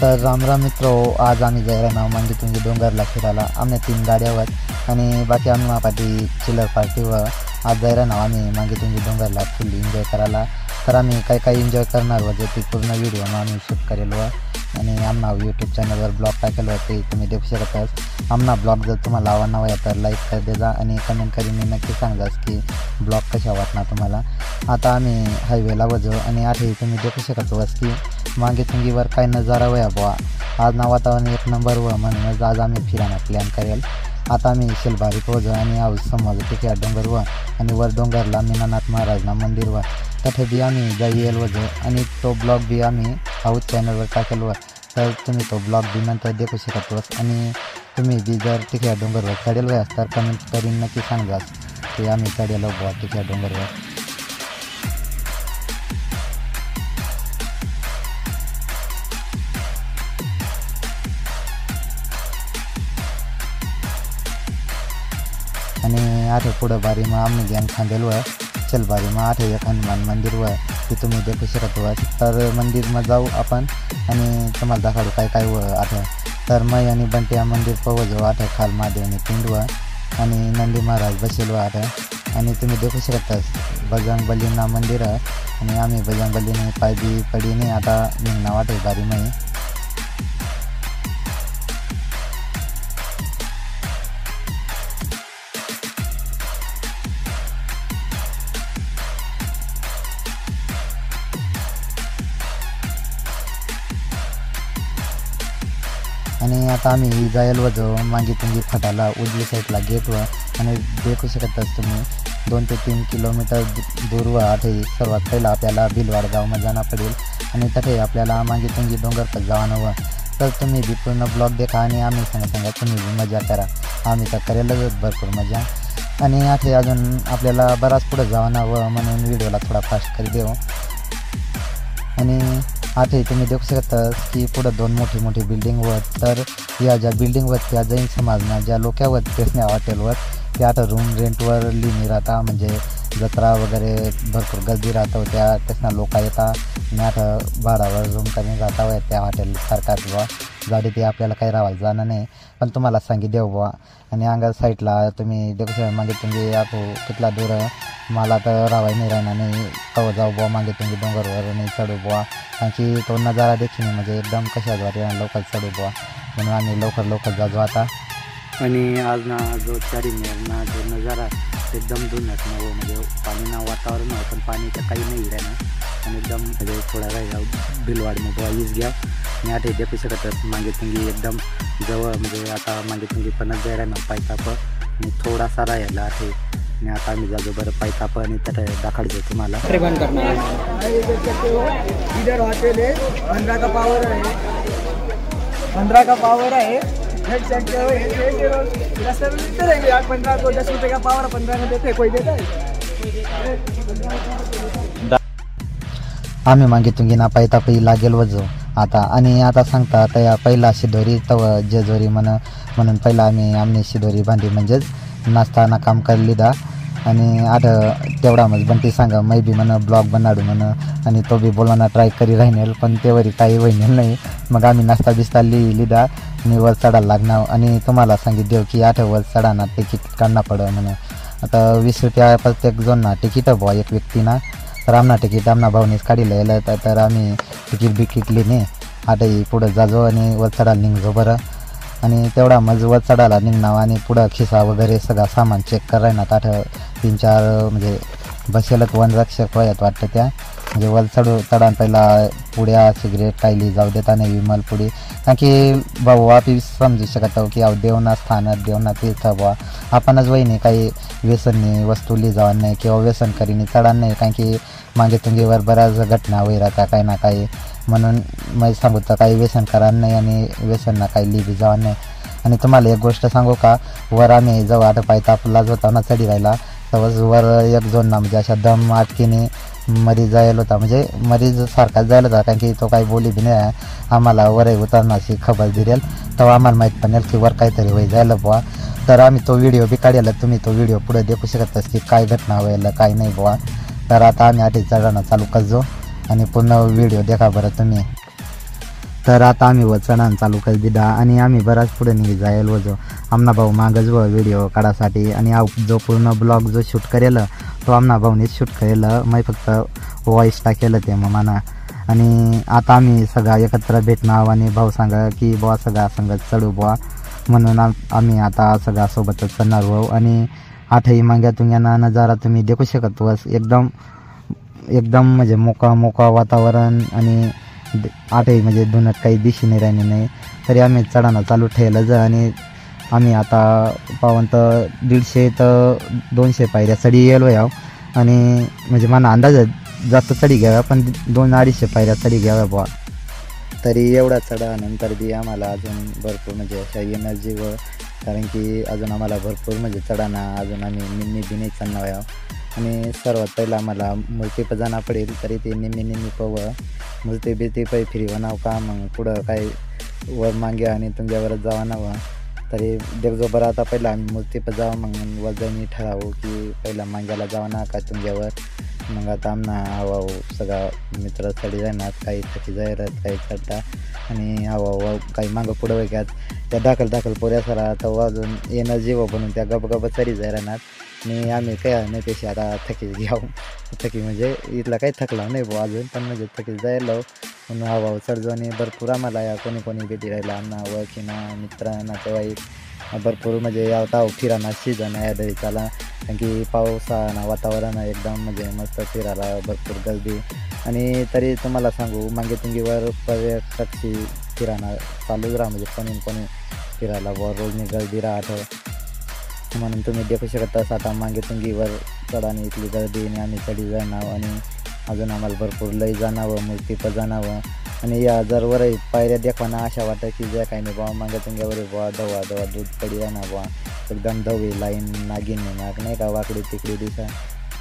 तर राम मित्र, आज आम्ही जायला नाव मांगी तुंगी डोंगरला फिरायला आमने 3 गाड्यावर आणि बाकी आम्ही मापाटी चिल्लर पार्टीवर आज जायला नाव आम्ही मांगी तुंगी डोंगरला फुल एन्जॉय करायला। तर आम्ही काय एन्जॉय करणार व ते पूर्ण व्हिडिओ आम्ही शूट करेल व आणि आमना यूट्यूब चॅनलवर ब्लॉग टाकेल ते तुम्ही देखू शकतास। आमना ब्लॉग जर तुम्हाला आवडना होया तर लाईक कर देजा आणि कमेंट करून नक्की सांगास की ब्लॉग कशा वाटणार तुम्हाला। आता आम्ही हायवेला वजो आणि आठही तुम्ही देखू शकतास की मांगी तुंगीवर काय नजारा वया बुवा। आज ना वातावरण एक नंबर व म्हणूनच आज आम्ही फिरायला प्लॅन करेल। आता आम्ही शेलबारी पोहोचो आणि आऊस समोर तिथे डोंगर व आणि वर डोंगरला मीनानाथ महाराजना मंदिर व तथे बी आम्ही जाईल वजो आणि तो ब्लॉग बी आम्ही हाऊस चॅनलवर टाकेल व तर तुम्ही तो ब्लॉग बी नंतर देखू शकतास। आणि तुम्ही बी जर तिथे डोंगरवर चढेल वयास तर कमेंट करून नक्की सांगास की आम्ही चढेल बुवा तिथे डोंगरवर। आणि आठे पुढं बारी मग आम्ही गॅन खांदेल व चलबारी मग आठे एक हनुमान मंदिर व ते तुम्ही देखू शकता। तर मंदिर मग जाऊ आपण आणि तुम्हाला दाखवू काय व आठे तर मग आणि बंटिया मंदिर पोहोचो आठे खाल महादेवनी पिंड व आणि नंदी महाराज बसेल व आठे आणि तुम्ही देखू शकता बजरंग बलीना मंदिर आणि आम्ही बजरंग बलीने पाय बी पडीने आता निघणं वाटे बारी मग। आणि आता आम्ही जायल वजो मांगी तुंगी फटाला उजवी साईडला गेट व आणि देखू शकतास तुम्ही 2 ते 3 किलोमीटर दूर व आठे सर्वात पहिला आपल्याला भिलवाड गावमध्ये जाणं पडेल आणि तथे आपल्याला मांगी तुंगी डोंगर पर जाणं व तर तुम्ही बी पूर्ण ब्लॉग देखा आणि आम्ही सांगा तुम्ही बी मजा करा। आम्ही तर करेलच भरपूर मजा आणि आठे अजून आपल्याला बराच पुढे जाणं व म्हणून व्हिडिओला थोडा फास्ट कर देऊ। आणि आठे तुम्ही देखू शकता की पुढे 2 मोठी बिल्डिंग वर तर या ज्या बिल्डिंग वर त्या जैन समाजना ज्या लोक्यावर तेसण्या हॉटेलवर त्या आता रूम रेंटवर लिहिणी राहता म्हणजे जत्रा वगैरे भरपूर गर्दी राहतो त्या तेसना लोक येतात आणि आता भाडावर रूम करून राहता व त्या हॉटेल सारखा बुवा गाडी ते आपल्याला काही राहायला जाणं नाही पण तुम्हाला सांगी देऊ बुवा। आणि अंगा साईडला तुम्ही देखू शकता मागे तुम्ही आपो कितला दूर मला तर राहाय नाही राहणार नाही कव जाऊ बुवा मागे तुम्ही डोंगरवर नाही चढू बुवा कारण की तो नजारा देखील म्हणजे एकदम कशाद्वारे लवकर चढू बुवा म्हणून आम्ही लवकर जाजो आता। आणि आज ना जो चारीमेरना जो नजारा एकदम जुन्यात न म्हणजे पाणी ना वातावरण पण पाणीचं काही नाही राहणार आणि एकदम म्हणजे थोडा राहिला भिलवाड में बुवा ईज घ्या आणि आठे देखू शकतात मागे तुंगी एकदम जवळ म्हणजे आता मागे तुंगी पणच जायला ना पायताप आणि थोडासा राहिला आठे आणि आता आम्ही जाजो बरं पायताप आणि तर दाखवतो तुम्हाला। इधर होटल है 15 का पावर है 15 का पावर है हेड सेट रास्ते में मिलते रहेंगे यार 15 को 10 रुपये का पावर 15 में देते कोई देता है। आम्ही मागे तुंगी ना पायतापही लागेल वजो आता आणि आता सांगता त्या पहिला शिदोरी तव जेजोरी म्हणून पहिला आम्ही आमने शिदोरी बांधली म्हणजेच नाचताना काम करली दा आणि आता तेवढा मग बंटी सांगा मै बी म्हणा ब्लॉग बनाडू म्हणा आणि तो बी बोलवाना ट्राय करी राहिनेल पण तेवरी काही होईनेल नाही मग आम्ही नाश्ता बिस्ता लिहिदा आणि वर चढायला लागणार आणि तुम्हाला सांगित देऊ की आठ वर चढाना तिकीट काढणं पडं म्हणून आता 20 रुपया प्रत्येक जोनना तिकीट बुवा एक व्यक्तीना तर आमना तिकीट आमना भावनेच काढीला येलं तर आम्ही तिकीट लिहिणे आठही पुढं जाजो आणि वर चढायला निघजो बरं। आणि तेवढा मज वर चढायला निघणार आणि पुढं खिसा वगैरे सगळा सामान चेक करायला ताठ 3-4 म्हणजे बसेलच वनरक्षक वयात वाटतं त्या म्हणजे वर चढान पहिला पुड्या सिगरेट कायली जाऊ देता नाही विमल पुढे कारण की भाऊ आपी समजू शकत की देवना स्थानात देवना तीर्थ बुवा आपणच वहिनी काही व्यसनी वस्तू ली जावा नाही किंवा व्यसन करीने चढा नाही कारण की मागे तुंगीवर बऱ्याच घटना होई राहता काही ना काही म्हणून मग सांगू तर काही व्यसन करा नाही आणि व्यसनना काही लिबी जावा नाही। आणि तुम्हाला एक गोष्ट सांगू का वर आम्ही जेव्हा आता पायतापला होता ना चढी राहिला तेव्हा वर एक जोनना म्हणजे अशा दम आटकीने मरीज जायला होता म्हणजे मरीज सारखाच जायला होता कारण की तो काही बोली बी नाही आम्हाला वर उतरण्याची खबर दिलेल तेव्हा आम्हाला माहीत पडेल की वर काहीतरी होई जायला बुवा तर आम्ही तो व्हिडिओ बी काढला तुम्ही तो व्हिडिओ पुढे देखू शकतास की काय घटना व्हायला काय नाही बुवा। तर आता आम्ही आधी चढणं चालू करजो आणि पूर्ण व्हिडिओ देखा बरं तुम्ही। तर आता आम्ही व चढाण चालू कर दिला आणि आम्ही बराच पुढे निघी जायला वजो आमना भाऊ मागच व व्हिडिओ काढासाठी आणि जो पूर्ण ब्लॉग जो शूट करेल तो आमना भाऊनेच शूट करेल मी फक्त वॉइस टाकेल ते मग म्हणा. आणि आता आम्ही सगळा एकत्र भेटणार आणि भाऊ सांगा की बुवा सगळा संगत चढू बुवा म्हणून आम्ही आता सगळा सोबतच चढणार भाऊ. आणि आठही मांग्यातून यांना नजारा तुम्ही देखू शकत बस एकदम एकदम म्हणजे मोका वातावरण आणि आठही म्हणजे दोनच काही दिशी नाही राहिली नाही तरी आम्ही चढाणं चालू ठेवलं जा. आणि आम्ही आता पावन तर 150 तर 200 पायऱ्या चढी गेलो याव आणि म्हणजे मला अंदाज जास्त चढी घ्याव्या पण 200-250 पायऱ्या चढी घ्याव्या बुवा. तरी एवढा चढानंतर बी आम्हाला अजून भरपूर म्हणजे अशा एनर्जी व कारण की अजून आम्हाला भरपूर म्हणजे चढाना अजून आम्ही निम्मी बी नाही चढणार याव. आणि सर्वात पहिला आम्हाला मूर्ती जाणं पडेल तरी ते निम्मी पव मूर्ती बिर्ती पै फिरवणाव का मग पुढं काही वर मागे आणि तुमच्यावरच जावा नवं तरी देखजो बरं. आता पहिला आम्ही मूर्ती जावं मग वजनी ठरावू की पहिला मांग्याला जावं ना का तुमच्यावर. मग आता आमना हवा सगळा मित्र चढी जाणार काही थकी जायरात काही चढता आणि हवा काही मागं पुढं वगैरे त्या दाखल पोऱ्या सरा आता वाजून एनर्जी व बनून त्या गबगब चढी जाय राहणार. आणि आम्ही काय नाही पेशी आता थकीच घ्यावं थकी म्हणजे इथला काही थकला नाही बुवा अजून पण म्हणजे थकीच जायला म्हणून हवा चढजो. आणि भरपूर आम्हाला या कोणी भेटी राहिला आम्हाला ओळखीना मित्र नातेवाईक भरपूर म्हणजे यावता फिराना सीजन या दरी चाला कारण की पावसाना वातावरण एकदम म्हणजे मस्त फिरायला भरपूर गर्दी. आणि तरी तुम्हाला सांगू मागे तुंगीवर पर्यटकशी फिरायला चालूच राहा म्हणजे कोणी फिरायला बुवा रोजनी गर्दी राहतं म्हणून तुम्ही देखू शकता. असं आता मागे तुंगीवर चढाणी इथली गर्दी आणि आम्ही चढी जाणावं आणि अजून आम्हाला भरपूर लई जाणावं मूर्ती पण जाणावं. आणि या जर वर पायऱ्या देखवाना अशा वाटतं की ज्या काही नाही बुवा मागे तुंग्यावर बुवा दवा दूध पडी जाणार बुवा एकदम दवी लाईन नागिन नाग नाही का वाकडी तिकडी दिसा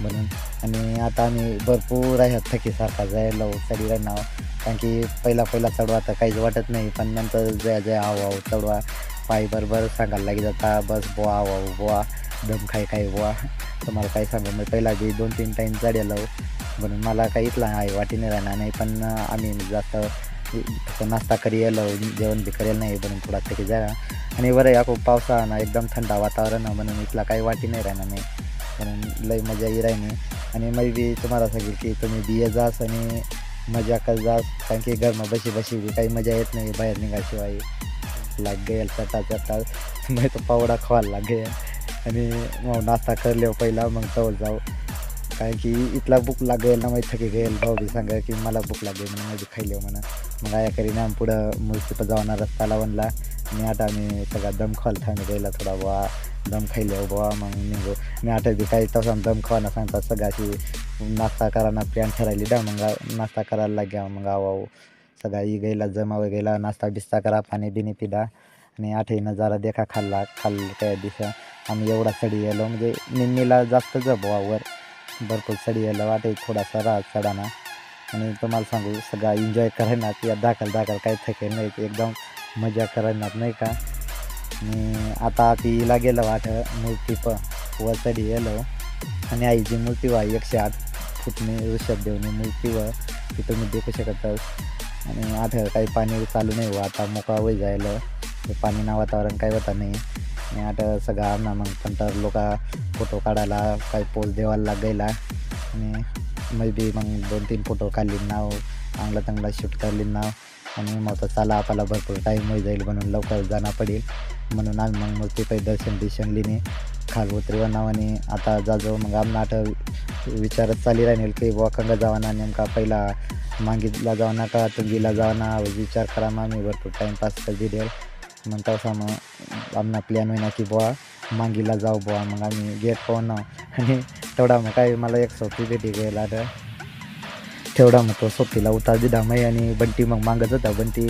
म्हणून. आणि आता आम्ही भरपूर आहे थकीसारखा जायला चढी राहणार कारण की पहिला चढवा तर काहीच वाटत नाही पण नंतर जय आव चढवा पाय बरोबर सांगायला लागे जाता बस बुवा आव बुवा दम खाय बुवा. तुम्हाला काय सांगू मी पहिला बी 2-3 टाईम चढेलो म्हणून मला काही इथला आहे वाटी नाही राहणार नाही पण आम्ही जास्त नाश्ता करी येलो जेवण बी करेल नाही म्हणून थोडा थकी जाय. आणि बरं या खूप पावसा ना एकदम थंड वातावरण म्हणून इथला काही वाटी नाही राहणार नाही म्हणून लई मजा येई राहिनी. आणि मी बी तुम्हाला सांगेल की तुम्ही बिये जास आणि मजा कर जास कारण की घरमा बशी बी काही मजा येत नाही बाहेर निघाशिवाय लाग गेल चटा मग तो पावडा खवायला लागे आणि मग नाश्ता करले पहिला मग चव जाऊ कारण की इथला भूक लागेल ना मग थकी गेल भाऊ बी सांगा की मला भूक लागेल म्हणून माझी खायले म्हणा. मग आया करीने आम्ही पुढं मूर्ती जावना रस्ता लावणला आणि आता आम्ही सगळा दम खाल थांबी गेला थोडा बुवा दम खायले बुवा मग निघू. आणि आता बी काही तसा दम खावाना सांगतात सगळ्याची नाश्ता करायला प्लॅन ठरायली डा मग नाश्ता करायला लाग्या मग आवाऊ सगळा गेला जमाव गेला नाश्ता बिस्ता करा पाणी बिनी पिदा आणि आठही नजारा देखा खाल त्या दिवसा आम्ही एवढा चढी गेलो म्हणजे निम्मीला जास्त बुवावर भरपूर चढी गेलो वाटे थोडासा राहत चढाना. आणि तुम्हाला सांगू सगळा एन्जॉय करायनात या दाखल काही थकेल नाही एकदम मजा करायनात नाही का. आणि आता तिला गेलं वाट मूर्ती वर चढी गेलो आणि आईची मूर्ती वा 108 फूटनी ऋषभदेवनी मूर्ती व ती तुम्ही देखू शकता. आणि आता काही पाणी चालू नाही व आता मोकळा वय जायला पाणी ना वातावरण काही होता नाही. आणि आता सगळं आमना मग नंतर लोक फोटो काढायला काही पोज देवायला लागायला आणि मग बी मग 2-3 फोटो काढली नाव चांगला शूट करली नाव. आणि मग तर चला आपल्याला भरपूर टाईम होई जाईल म्हणून लवकर जाणं पडेल म्हणून आम्ही मग मूर्ती काही दर्शन लिहिणे खाल उतरवा नावाने आता जाजो. मग आमना आता विचारत चाली राहील की बुवा कंगा जावाना नेमका पहिला मांगीला जावना का तुंगीला जावना विचार करा मग आम्ही भरपूर टाईमपास कर दिलेल. मग तसा मग आमना प्लॅन होईना की बुवा मांगीला जाऊ बुवा मग आम्ही गेट पाहून आणि तेवढा मग काय मला एक सोपी भेटी गेला तर तेवढा मग तो सोपीला उतार दिला मग. आणि बंटी मग मागत होता बंटी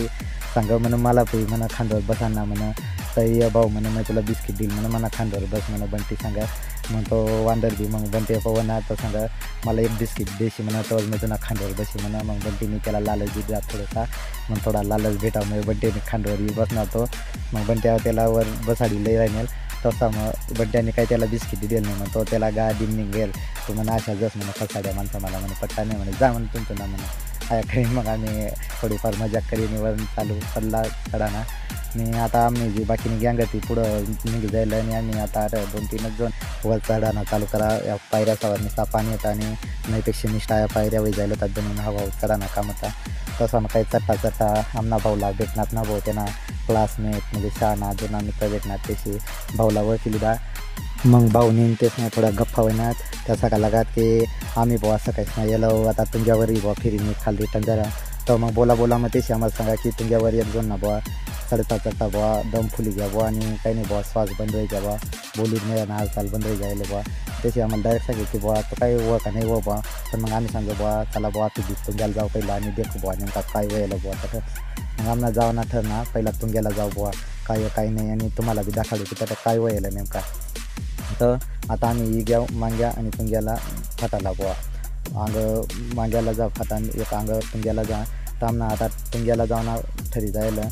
सांगा म्हणून मला पै म्हणा खांद्यावर बसाना म्हणा सही भाऊ म्हणा मग तुला बिस्किट देईल म्हणा मला खांद्यावर बस म्हणा बंटी सांगा. मग तो वांदर बी मग बंटी पवना तर सांगा मला एक बिस्किट देशी म्हणा तर मी तुला खांद्यावर बशी म्हणा. मग बंटीने त्याला लालच दिला थोडासा मग थोडा लालच भेटा मग बंटीने खांद्यावर बसणार तो मग बंट्या त्याला वर बसाडी लई राहिल तसा मग बंट्याने काही त्याला बिस्किट दिली नाही मग तो त्याला गाडी निघेल तो म्हणा अशा जस म्हणा फसाड्या माणसं मला म्हणे पट्टा नाही म्हणे जा म्हणून तुमचं ना म्हणा आया करीन मग आम्ही थोडीफार मजा करीन वरून चालू पडला चढाना. आणि आता आम्ही जी बाकीनी गँग ती पुढं निघू जायला आणि आम्ही आता 2-3 जण वर चढाना चालू करा. या पायऱ्या सवारणीचा पाणी येतं आणि नाहीपेक्षा निष्ठा या पायऱ्या वही जायला होतात बनवून हवा चढाना काम होता. तसं मग काही चढता आमना भाऊला भेटणार ना भाऊ त्यांना क्लासमेट म्हणजे शहाणा जुना मित्र भेटणार त्याशी भाऊला वळखी लिदा. मग भाऊ तेच नाही थोड्या गप्पा होईनात त्या सगळ्या लगात की आम्ही बुवा सकाळीच नाही येलो आता तुमच्यावरही बुवा फिरी मी खाली टंजारा. तर मग बोला मग त्याशी आम्हाला सांगा की तुमच्यावर एक जण ना बुवा चढता बुवा दम फुली घ्या बुवा आणि काही नाही बुवा श्वास बंद रही घ्या बुवा बोलीत नाही ना हालचाल बंद रही जायला बुवा. त्याशी आम्हाला डायरेक्ट सांगितलं की बुवा तो काही व का नाही व बुवा. पण मग आम्ही सांगतो बुवा चला बुवा तू तुंग्याला जाऊ पहिला आणि देखू बुवा नेमका काय व्हायला बुवा. तर मग आम्हाला जावं ना ठरना पहिला तुंग्याला जाऊ बुवा काही नाही आणि तुम्हाला बी दाखवलं की त्याला काय व्हायला नेमका. तर आता आम्ही घ्या मांग्या आणि तुंग्याला फाटाला बुवा अंग मांग्याला जा फाटा एक अंग तुंग्याला जा तर आम्हाला आता तुंग्याला जाऊन ठरी जायला.